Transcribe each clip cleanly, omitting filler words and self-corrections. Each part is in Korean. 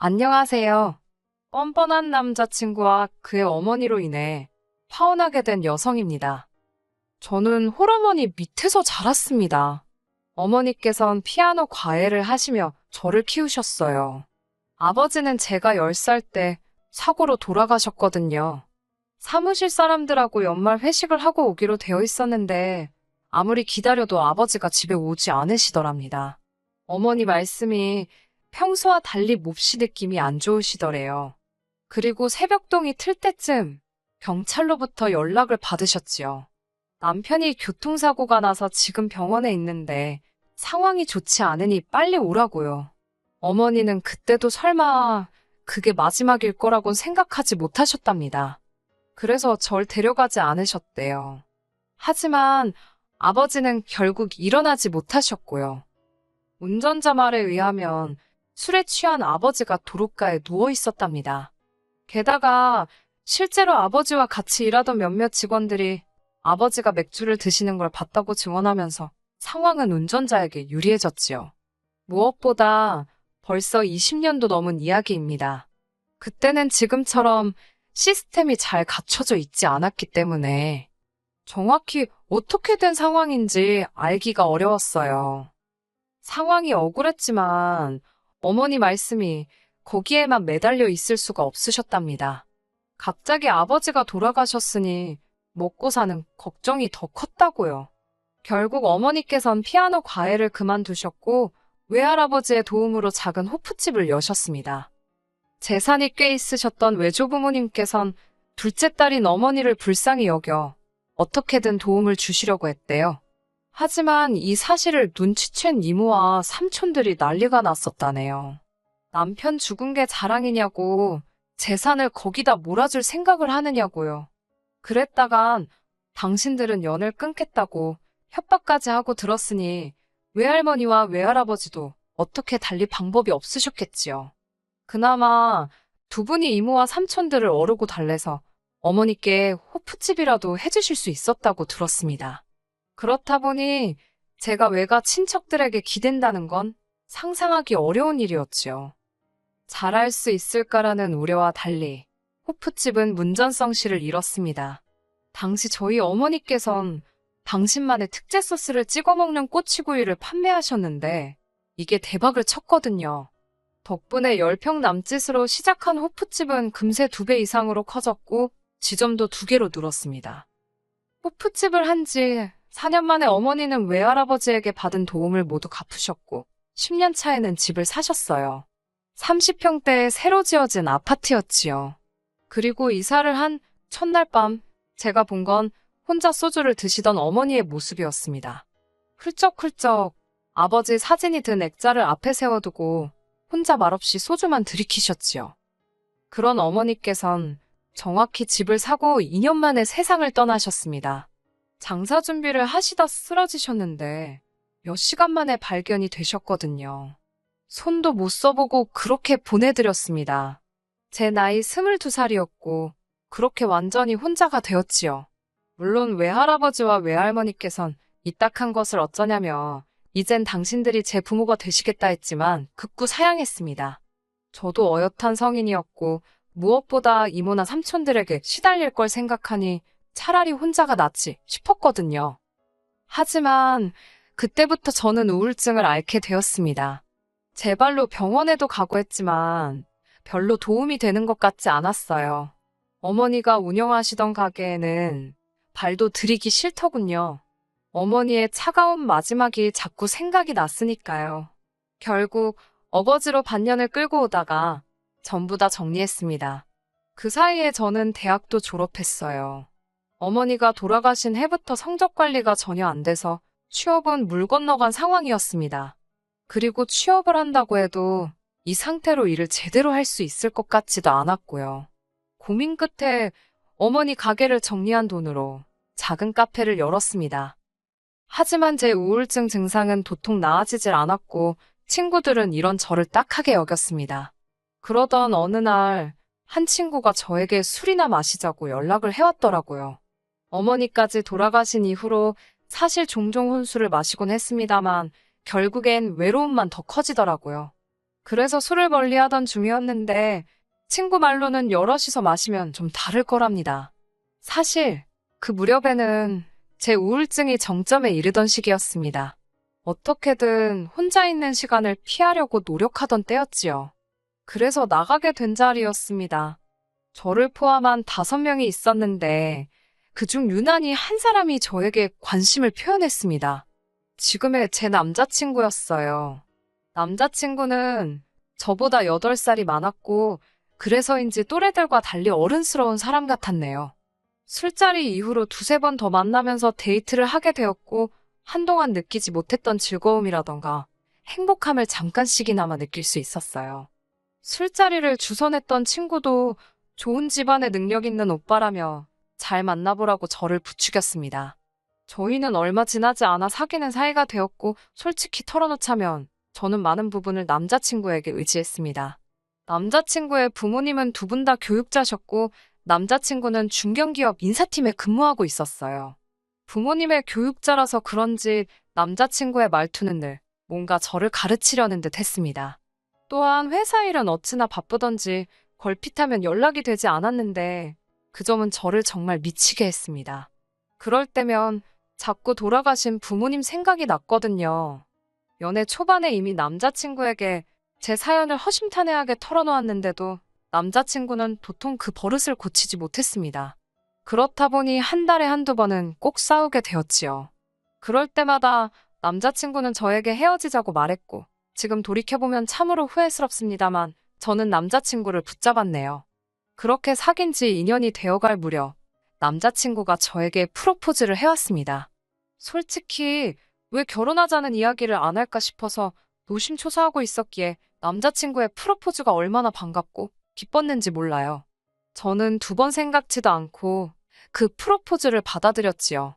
안녕하세요. 뻔뻔한 남자친구와 그의 어머니로 인해 파혼하게 된 여성입니다. 저는 홀어머니 밑에서 자랐습니다. 어머니께선 피아노 과외를 하시며 저를 키우셨어요. 아버지는 제가 10살 때 사고로 돌아가셨거든요. 사무실 사람들하고 연말 회식을 하고 오기로 되어 있었는데 아무리 기다려도 아버지가 집에 오지 않으시더랍니다. 어머니 말씀이 평소와 달리 몹시 느낌이 안 좋으시더래요. 그리고 새벽동이 틀 때쯤 경찰로부터 연락을 받으셨지요. 남편이 교통사고가 나서 지금 병원에 있는데 상황이 좋지 않으니 빨리 오라고요. 어머니는 그때도 설마 그게 마지막일 거라곤 생각하지 못하셨답니다. 그래서 절 데려가지 않으셨대요. 하지만 아버지는 결국 일어나지 못하셨고요. 운전자 말에 의하면 술에 취한 아버지가 도로가에 누워 있었답니다. 게다가 실제로 아버지와 같이 일하던 몇몇 직원들이 아버지가 맥주를 드시는 걸 봤다고 증언하면서 상황은 운전자에게 유리해졌지요. 무엇보다 벌써 20년도 넘은 이야기입니다. 그때는 지금처럼 시스템이 잘 갖춰져 있지 않았기 때문에 정확히 어떻게 된 상황인지 알기가 어려웠어요. 상황이 억울했지만 어머니 말씀이 거기에만 매달려 있을 수가 없으셨답니다. 갑자기 아버지가 돌아가셨으니 먹고 사는 걱정이 더 컸다고요. 결국 어머니께선 피아노 과외를 그만두셨고 외할아버지의 도움으로 작은 호프집을 여셨습니다. 재산이 꽤 있으셨던 외조부모님께선 둘째 딸인 어머니를 불쌍히 여겨 어떻게든 도움을 주시려고 했대요. 하지만 이 사실을 눈치챈 이모와 삼촌들이 난리가 났었다네요. 남편 죽은 게 자랑이냐고 재산을 거기다 몰아줄 생각을 하느냐고요. 그랬다간 당신들은 연을 끊겠다고 협박까지 하고 들었으니 외할머니와 외할아버지도 어떻게 달리 방법이 없으셨겠지요. 그나마 두 분이 이모와 삼촌들을 어르고 달래서 어머니께 호프집이라도 해주실 수 있었다고 들었습니다. 그렇다 보니 제가 외가 친척들에게 기댄다는 건 상상하기 어려운 일이었지요. 잘할 수 있을까라는 우려와 달리 호프집은 문전성시를 잃었습니다. 당시 저희 어머니께선 당신만의 특제 소스를 찍어 먹는 꼬치구이를 판매하셨는데 이게 대박을 쳤거든요. 덕분에 10평 남짓으로 시작한 호프집은 금세 2배 이상으로 커졌고 지점도 2개로 늘었습니다. 호프집을 한 지 4년 만에 어머니는 외할아버지에게 받은 도움을 모두 갚으셨고 10년 차에는 집을 사셨어요. 30평대에 새로 지어진 아파트였지요. 그리고 이사를 한 첫날 밤 제가 본 건 혼자 소주를 드시던 어머니의 모습이었습니다. 훌쩍훌쩍 아버지 사진이 든 액자를 앞에 세워두고 혼자 말없이 소주만 들이키셨지요. 그런 어머니께선 정확히 집을 사고 2년 만에 세상을 떠나셨습니다. 장사 준비를 하시다 쓰러지셨는데 몇 시간 만에 발견이 되셨거든요. 손도 못 써보고 그렇게 보내드렸습니다. 제 나이 22살이었고 그렇게 완전히 혼자가 되었지요. 물론 외할아버지와 외할머니께선 이딱한 것을 어쩌냐며 이젠 당신들이 제 부모가 되시겠다 했지만 극구 사양했습니다. 저도 어엿한 성인이었고 무엇보다 이모나 삼촌들에게 시달릴 걸 생각하니 차라리 혼자가 낫지 싶었거든요. 하지만 그때부터 저는 우울증을 앓게 되었습니다. 제 발로 병원에도 가고 했지만 별로 도움이 되는 것 같지 않았어요. 어머니가 운영하시던 가게에는 발도 들이기 싫더군요. 어머니의 차가운 마지막이 자꾸 생각이 났으니까요. 결국 어거지로 반년을 끌고 오다가 전부 다 정리했습니다. 그 사이에 저는 대학도 졸업했어요. 어머니가 돌아가신 해부터 성적 관리가 전혀 안 돼서 취업은 물 건너간 상황이었습니다. 그리고 취업을 한다고 해도 이 상태로 일을 제대로 할 수 있을 것 같지도 않았고요. 고민 끝에 어머니 가게를 정리한 돈으로 작은 카페를 열었습니다. 하지만 제 우울증 증상은 도통 나아지질 않았고 친구들은 이런 저를 딱하게 여겼습니다. 그러던 어느 날 한 친구가 저에게 술이나 마시자고 연락을 해왔더라고요. 어머니까지 돌아가신 이후로 사실 종종 혼술을 마시곤 했습니다만 결국엔 외로움만 더 커지더라고요. 그래서 술을 멀리하던 중이었는데 친구 말로는 여럿이서 마시면 좀 다를 거랍니다. 사실 그 무렵에는 제 우울증이 정점에 이르던 시기였습니다. 어떻게든 혼자 있는 시간을 피하려고 노력하던 때였지요. 그래서 나가게 된 자리였습니다. 저를 포함한 5명이 있었는데 그중 유난히 한 사람이 저에게 관심을 표현했습니다. 지금의 제 남자친구였어요. 남자친구는 저보다 8살이 많았고 그래서인지 또래들과 달리 어른스러운 사람 같았네요. 술자리 이후로 2~3번 더 만나면서 데이트를 하게 되었고 한동안 느끼지 못했던 즐거움이라던가 행복함을 잠깐씩이나마 느낄 수 있었어요. 술자리를 주선했던 친구도 좋은 집안에 능력 있는 오빠라며 잘 만나보라고 저를 부추겼습니다. 저희는 얼마 지나지 않아 사귀는 사이가 되었고 솔직히 털어놓자면 저는 많은 부분을 남자친구에게 의지했습니다. 남자친구의 부모님은 2분 다 교육자셨고 남자친구는 중견기업 인사팀에 근무하고 있었어요. 부모님의 교육자라서 그런지 남자친구의 말투는 늘 뭔가 저를 가르치려는 듯 했습니다. 또한 회사 일은 어찌나 바쁘던지 걸핏하면 연락이 되지 않았는데 그 점은 저를 정말 미치게 했습니다. 그럴 때면 자꾸 돌아가신 부모님 생각이 났거든요. 연애 초반에 이미 남자친구에게 제 사연을 허심탄회하게 털어놓았는데도 남자친구는 도통 그 버릇을 고치지 못했습니다. 그렇다 보니 한 달에 1~2번은 꼭 싸우게 되었지요. 그럴 때마다 남자친구는 저에게 헤어지자고 말했고 지금 돌이켜보면 참으로 후회스럽습니다만 저는 남자친구를 붙잡았네요. 그렇게 사귄 지 2년이 되어갈 무렵 남자친구가 저에게 프로포즈를 해왔습니다. 솔직히 왜 결혼하자는 이야기를 안 할까 싶어서 노심초사하고 있었기에 남자친구의 프로포즈가 얼마나 반갑고 기뻤는지 몰라요. 저는 2번 생각지도 않고 그 프로포즈를 받아들였지요.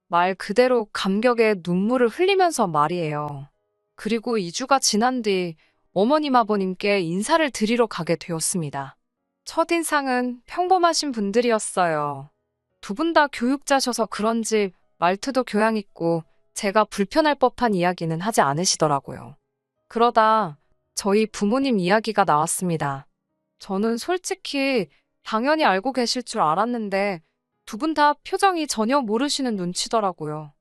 말 그대로 감격에 눈물을 흘리면서 말이에요. 그리고 2주가 지난 뒤 어머님 아버님께 인사를 드리러 가게 되었습니다. 첫인상은 평범하신 분들이었어요. 2분 다 교육자셔서 그런지 말투도 교양 있고 제가 불편할 법한 이야기는 하지 않으시더라고요. 그러다 저희 부모님 이야기가 나왔습니다. 저는 솔직히 당연히 알고 계실 줄 알았는데 2분 다 표정이 전혀 모르시는 눈치더라고요.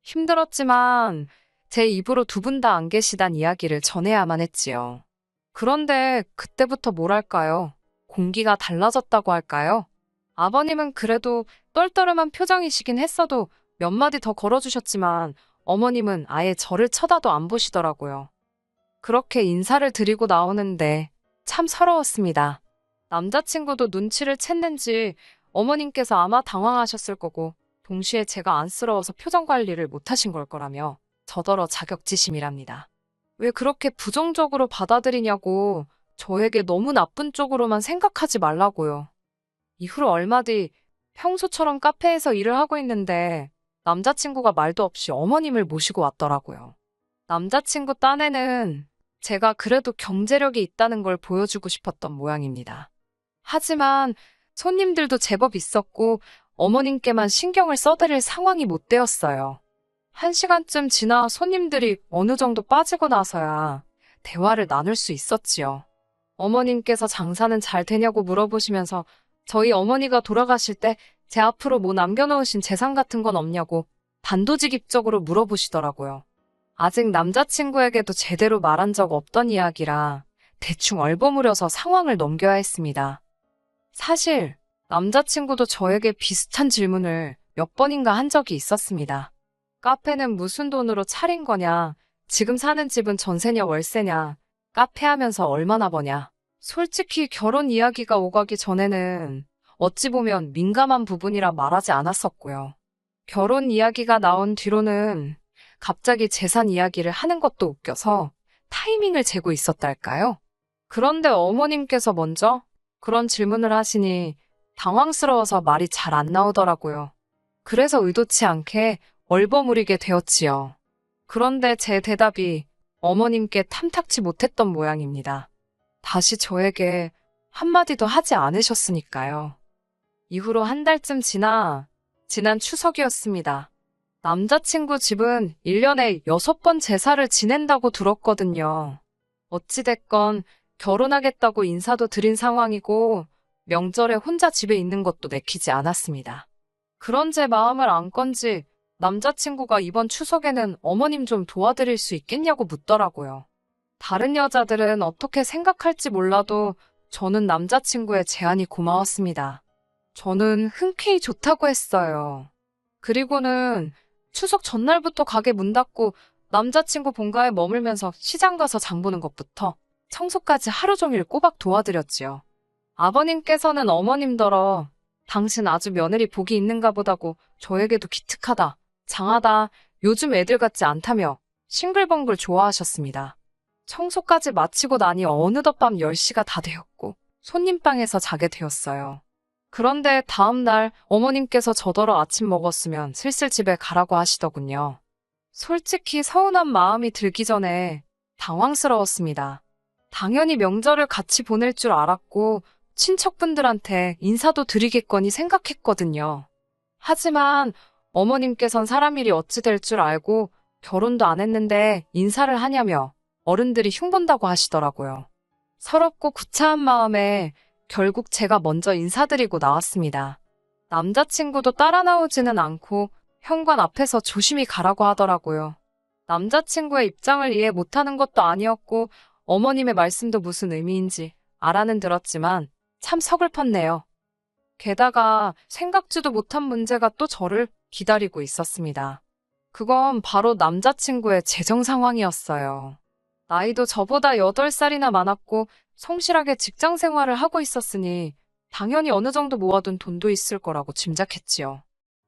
힘들었지만 제 입으로 2분 다 안 계시단 이야기를 전해야만 했지요. 그런데 그때부터 뭐랄까요? 공기가 달라졌다고 할까요? 아버님은 그래도 떨떠름한 표정이시긴 했어도 몇 마디 더 걸어주셨지만 어머님은 아예 저를 쳐다도 안 보시더라고요. 그렇게 인사를 드리고 나오는데 참 서러웠습니다. 남자친구도 눈치를 챘는지 어머님께서 아마 당황하셨을 거고 동시에 제가 안쓰러워서 표정 관리를 못하신 걸 거라며 저더러 자격지심이랍니다. 왜 그렇게 부정적으로 받아들이냐고 저에게 너무 나쁜 쪽으로만 생각하지 말라고요. 이후로 얼마 뒤 평소처럼 카페에서 일을 하고 있는데 남자친구가 말도 없이 어머님을 모시고 왔더라고요. 남자친구 딴에는 제가 그래도 경제력이 있다는 걸 보여주고 싶었던 모양입니다. 하지만 손님들도 제법 있었고 어머님께만 신경을 써드릴 상황이 못 되었어요. 1시간쯤 지나 손님들이 어느 정도 빠지고 나서야 대화를 나눌 수 있었지요. 어머님께서 장사는 잘 되냐고 물어보시면서 저희 어머니가 돌아가실 때 제 앞으로 뭐 남겨놓으신 재산 같은 건 없냐고 단도직입적으로 물어보시더라고요. 아직 남자친구에게도 제대로 말한 적 없던 이야기라 대충 얼버무려서 상황을 넘겨야 했습니다. 사실 남자친구도 저에게 비슷한 질문을 몇 번인가 한 적이 있었습니다. 카페는 무슨 돈으로 차린 거냐? 지금 사는 집은 전세냐 월세냐? 카페 하면서 얼마나 버냐? 솔직히 결혼 이야기가 오가기 전에는 어찌 보면 민감한 부분이라 말하지 않았었고요. 결혼 이야기가 나온 뒤로는 갑자기 재산 이야기를 하는 것도 웃겨서 타이밍을 재고 있었달까요? 그런데 어머님께서 먼저 그런 질문을 하시니 당황스러워서 말이 잘 안 나오더라고요. 그래서 의도치 않게 얼버무리게 되었지요. 그런데 제 대답이 어머님께 탐탁치 못했던 모양입니다. 다시 저에게 한마디도 하지 않으셨으니까요. 이후로 1달쯤 지난 추석이었습니다. 남자친구 집은 1년에 6번 제사를 지낸다고 들었거든요. 어찌됐건 결혼하겠다고 인사도 드린 상황이고 명절에 혼자 집에 있는 것도 내키지 않았습니다. 그런 제 마음을 안 건지 남자친구가 이번 추석에는 어머님 좀 도와드릴 수 있겠냐고 묻더라고요. 다른 여자들은 어떻게 생각할지 몰라도 저는 남자친구의 제안이 고마웠습니다. 저는 흔쾌히 좋다고 했어요. 그리고는 추석 전날부터 가게 문 닫고 남자친구 본가에 머물면서 시장 가서 장 보는 것부터 청소까지 하루 종일 꼬박 도와드렸지요. 아버님께서는 어머님더러 당신 아주 며느리 복이 있는가 보다고 저에게도 기특하다, 장하다, 요즘 애들 같지 않다며 싱글벙글 좋아하셨습니다. 청소까지 마치고 나니 어느덧 밤 10시가 다 되었고 손님방에서 자게 되었어요. 그런데 다음날 어머님께서 저더러 아침 먹었으면 슬슬 집에 가라고 하시더군요. 솔직히 서운한 마음이 들기 전에 당황스러웠습니다. 당연히 명절을 같이 보낼 줄 알았고 친척분들한테 인사도 드리겠거니 생각했거든요. 하지만 어머님께선 사람 일이 어찌 될 줄 알고 결혼도 안 했는데 인사를 하냐며 어른들이 흉본다고 하시더라고요. 서럽고 구차한 마음에 결국 제가 먼저 인사드리고 나왔습니다. 남자친구도 따라 나오지는 않고 현관 앞에서 조심히 가라고 하더라고요. 남자친구의 입장을 이해 못하는 것도 아니었고 어머님의 말씀도 무슨 의미인지 알아는 들었지만 참 서글펐네요. 게다가 생각지도 못한 문제가 또 저를 기다리고 있었습니다. 그건 바로 남자친구의 재정 상황이었어요. 나이도 저보다 8살이나 많았고 성실하게 직장 생활을 하고 있었으니 당연히 어느 정도 모아둔 돈도 있을 거라고 짐작했지요.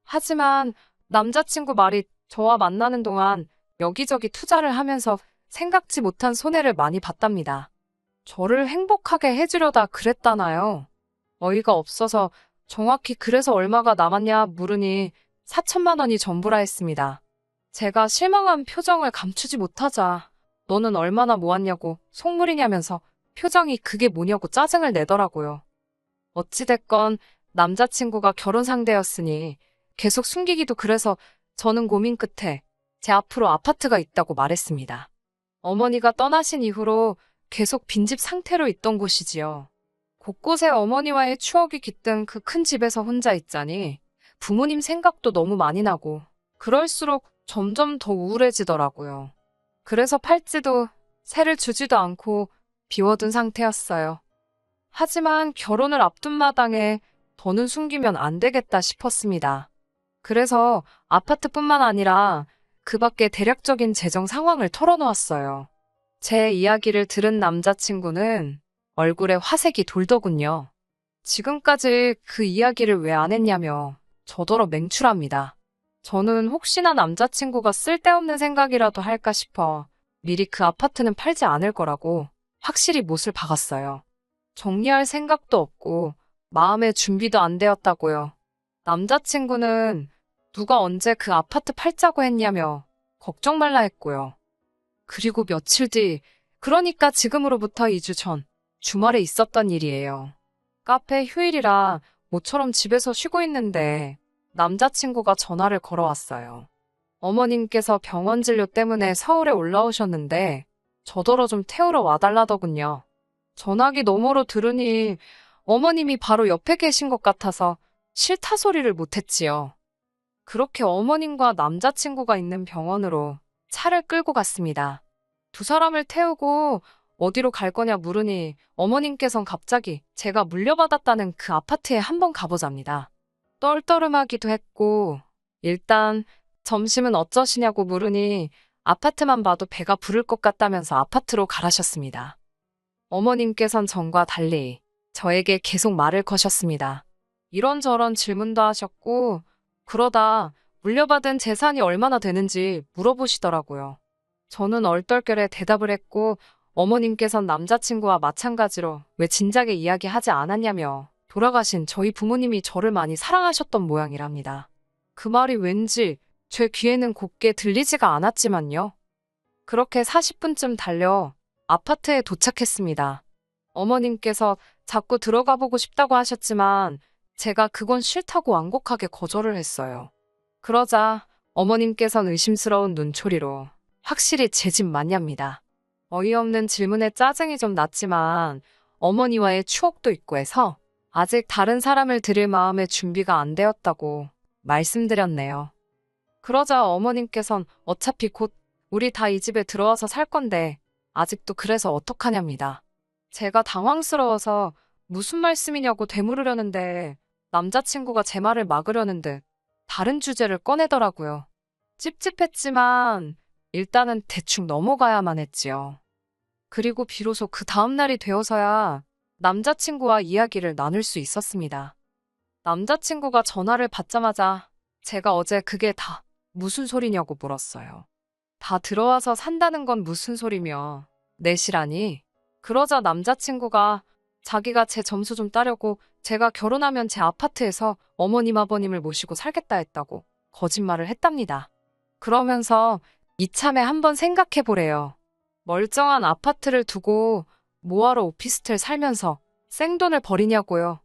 하지만 남자친구 말이 저와 만나는 동안 여기저기 투자를 하면서 생각지 못한 손해를 많이 봤답니다. 저를 행복하게 해주려다 그랬다나요? 어이가 없어서 정확히 그래서 얼마가 남았냐 물으니 4천만 원이 전부라 했습니다. 제가 실망한 표정을 감추지 못하자 너는 얼마나 모았냐고 속물이냐면서 표정이 그게 뭐냐고 짜증을 내더라고요. 어찌됐건 남자친구가 결혼 상대였으니 계속 숨기기도 그래서 저는 고민 끝에 제 앞으로 아파트가 있다고 말했습니다. 어머니가 떠나신 이후로 계속 빈집 상태로 있던 곳이지요. 곳곳에 어머니와의 추억이 깃든 그 큰 집에서 혼자 있자니 부모님 생각도 너무 많이 나고 그럴수록 점점 더 우울해지더라고요. 그래서 팔찌도 새를 주지도 않고 비워둔 상태였어요. 하지만 결혼을 앞둔 마당에 더는 숨기면 안 되겠다 싶었습니다. 그래서 아파트뿐만 아니라 그 밖에 대략적인 재정 상황을 털어놓았어요. 제 이야기를 들은 남자친구는 얼굴에 화색이 돌더군요. 지금까지 그 이야기를 왜 안 했냐며 저더러 맹출합니다. 저는 혹시나 남자친구가 쓸데없는 생각이라도 할까 싶어 미리 그 아파트는 팔지 않을 거라고 확실히 못을 박았어요. 정리할 생각도 없고 마음의 준비도 안 되었다고요. 남자친구는 누가 언제 그 아파트 팔자고 했냐며 걱정 말라 했고요. 그리고 며칠 뒤, 그러니까 지금으로부터 2주 전 주말에 있었던 일이에요. 카페 휴일이라 모처럼 집에서 쉬고 있는데 남자친구가 전화를 걸어왔어요. 어머님께서 병원 진료 때문에 서울에 올라오셨는데 저더러 좀 태우러 와달라더군요. 전화기 너머로 들으니 어머님이 바로 옆에 계신 것 같아서 싫다 소리를 못했지요. 그렇게 어머님과 남자친구가 있는 병원으로 차를 끌고 갔습니다. 두 사람을 태우고 어디로 갈 거냐 물으니 어머님께선 갑자기 제가 물려받았다는 그 아파트에 한번 가보자입니다. 떨떠름하기도 했고 일단 점심은 어쩌시냐고 물으니 아파트만 봐도 배가 부를 것 같다면서 아파트로 가라셨습니다. 어머님께선 전과 달리 저에게 계속 말을 거셨습니다. 이런저런 질문도 하셨고 그러다 물려받은 재산이 얼마나 되는지 물어보시더라고요. 저는 얼떨결에 대답을 했고 어머님께선 남자친구와 마찬가지로 왜 진작에 이야기하지 않았냐며 돌아가신 저희 부모님이 저를 많이 사랑하셨던 모양이랍니다. 그 말이 왠지 제 귀에는 곱게 들리지가 않았지만요. 그렇게 40분쯤 달려 아파트에 도착했습니다. 어머님께서 자꾸 들어가 보고 싶다고 하셨지만 제가 그건 싫다고 완곡하게 거절을 했어요. 그러자 어머님께선 의심스러운 눈초리로 확실히 제 집 맞냐입니다. 어이없는 질문에 짜증이 좀 났지만 어머니와의 추억도 있고 해서 아직 다른 사람을 들일 마음의 준비가 안 되었다고 말씀드렸네요. 그러자 어머님께선 어차피 곧 우리 다 이 집에 들어와서 살 건데 아직도 그래서 어떡하냐입니다. 제가 당황스러워서 무슨 말씀이냐고 되물으려는데 남자친구가 제 말을 막으려는 듯 다른 주제를 꺼내더라고요. 찝찝했지만 일단은 대충 넘어가야만 했지요. 그리고 비로소 그 다음 날이 되어서야 남자친구와 이야기를 나눌 수 있었습니다. 남자친구가 전화를 받자마자 제가 어제 그게 다 무슨 소리냐고 물었어요. 다 들어와서 산다는 건 무슨 소리며 내시라니? 그러자 남자친구가 자기가 제 점수 좀 따려고 제가 결혼하면 제 아파트에서 어머님 아버님을 모시고 살겠다 했다고 거짓말을 했답니다. 그러면서 이참에 한번 생각해 보래요. 멀쩡한 아파트를 두고 뭐하러 오피스텔 살면서 생돈을 버리냐고요.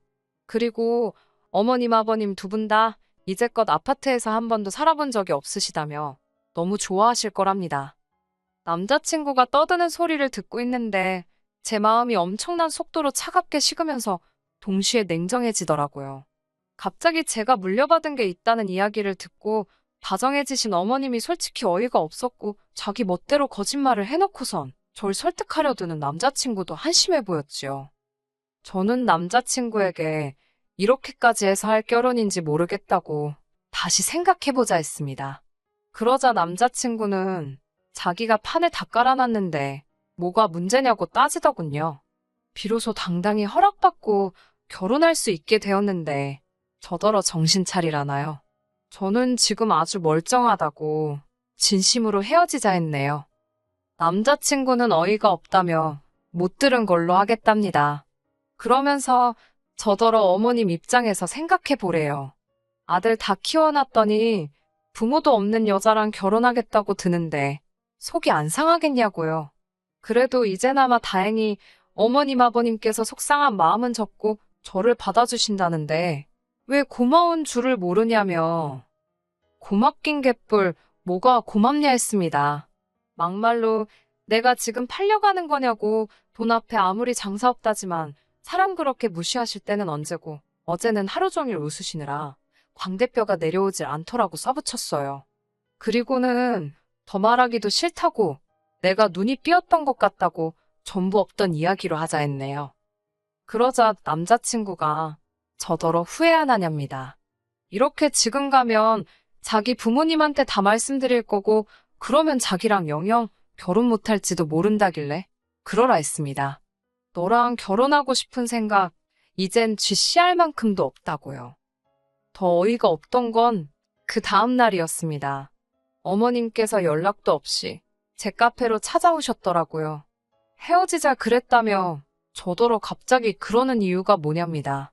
그리고 어머님 아버님 두 분 다 이제껏 아파트에서 한 번도 살아본 적이 없으시다며 너무 좋아하실 거랍니다. 남자친구가 떠드는 소리를 듣고 있는데 제 마음이 엄청난 속도로 차갑게 식으면서 동시에 냉정해지더라고요. 갑자기 제가 물려받은 게 있다는 이야기를 듣고 다정해지신 어머님이 솔직히 어이가 없었고 자기 멋대로 거짓말을 해놓고선 절 설득하려 드는 남자친구도 한심해 보였지요. 저는 남자친구에게 이렇게까지 해서 할 결혼인지 모르겠다고 다시 생각해보자 했습니다. 그러자 남자친구는 자기가 판을 다 깔아놨는데 뭐가 문제냐고 따지더군요. 비로소 당당히 허락받고 결혼할 수 있게 되었는데 저더러 정신 차리라나요. 저는 지금 아주 멀쩡하다고 진심으로 헤어지자 했네요. 남자친구는 어이가 없다며 못 들은 걸로 하겠답니다. 그러면서 저더러 어머님 입장에서 생각해 보래요. 아들 다 키워놨더니 부모도 없는 여자랑 결혼하겠다고 드는데 속이 안 상하겠냐고요. 그래도 이제나마 다행히 어머님 아버님께서 속상한 마음은 접고 저를 받아주신다는데 왜 고마운 줄을 모르냐며. 고맙긴 개뿔 뭐가 고맙냐 했습니다. 막말로 내가 지금 팔려가는 거냐고 돈 앞에 아무리 장사 없다지만 사람 그렇게 무시하실 때는 언제고 어제는 하루 종일 웃으시느라 광대뼈가 내려오질 않더라고 써붙였어요. 그리고는 더 말하기도 싫다고 내가 눈이 삐었던 것 같다고 전부 없던 이야기로 하자 했네요. 그러자 남자친구가 저더러 후회 안 하냐입니다. 이렇게 지금 가면 자기 부모님한테 다 말씀드릴 거고 그러면 자기랑 영영 결혼 못할지도 모른다길래 그러라 했습니다. 너랑 결혼하고 싶은 생각 이젠 쥐씨할 만큼도 없다고요. 더 어이가 없던 건 그 다음 날이었습니다. 어머님께서 연락도 없이 제 카페로 찾아오셨더라고요. 헤어지자 그랬다며 저더러 갑자기 그러는 이유가 뭐냐입니다.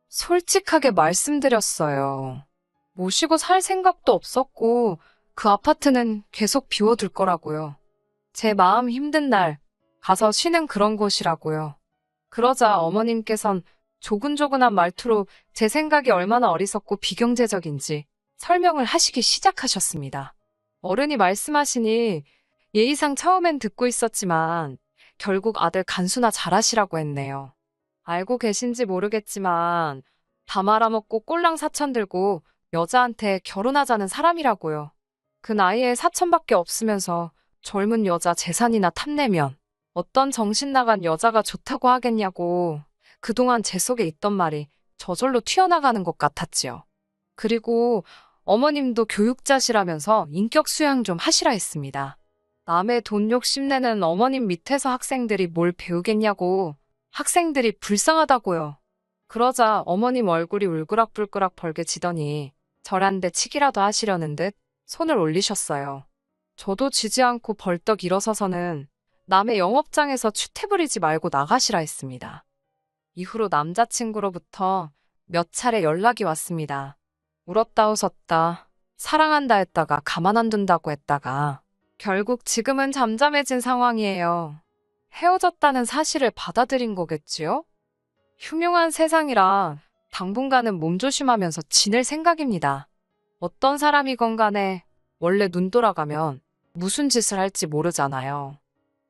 솔직하게 말씀드렸어요. 모시고 살 생각도 없었고 그 아파트는 계속 비워둘 거라고요. 제 마음 힘든 날 가서 쉬는 그런 곳이라고요. 그러자 어머님께선 조근조근한 말투로 제 생각이 얼마나 어리석고 비경제적인지 설명을 하시기 시작하셨습니다. 어른이 말씀하시니 예의상 처음엔 듣고 있었지만 결국 아들 간수나 잘하시라고 했네요. 알고 계신지 모르겠지만 다 말아먹고 꼴랑 사천 들고 여자한테 결혼하자는 사람이라고요. 그 나이에 사천밖에 없으면서 젊은 여자 재산이나 탐내면 어떤 정신 나간 여자가 좋다고 하겠냐고 그동안 제 속에 있던 말이 저절로 튀어나가는 것 같았지요. 그리고 어머님도 교육자시라면서 인격 수양 좀 하시라 했습니다. 남의 돈 욕심내는 어머님 밑에서 학생들이 뭘 배우겠냐고 학생들이 불쌍하다고요. 그러자 어머님 얼굴이 울그락불그락 벌개지더니 절 한 대 치기라도 하시려는 듯 손을 올리셨어요. 저도 지지 않고 벌떡 일어서서는 남의 영업장에서 추태 부리지 말고 나가시라 했습니다. 이후로 남자친구로부터 몇 차례 연락이 왔습니다. 울었다 웃었다, 사랑한다 했다가 가만 안 둔다고 했다가 결국 지금은 잠잠해진 상황이에요. 헤어졌다는 사실을 받아들인 거겠지요? 흉흉한 세상이라 당분간은 몸조심하면서 지낼 생각입니다. 어떤 사람이건 간에 원래 눈 돌아가면 무슨 짓을 할지 모르잖아요.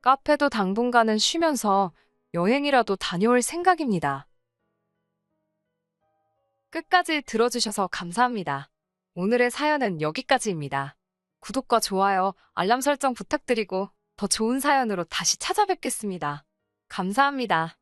카페도 당분간은 쉬면서 여행이라도 다녀올 생각입니다. 끝까지 들어주셔서 감사합니다. 오늘의 사연은 여기까지입니다. 구독과 좋아요, 알람 설정 부탁드리고 더 좋은 사연으로 다시 찾아뵙겠습니다. 감사합니다.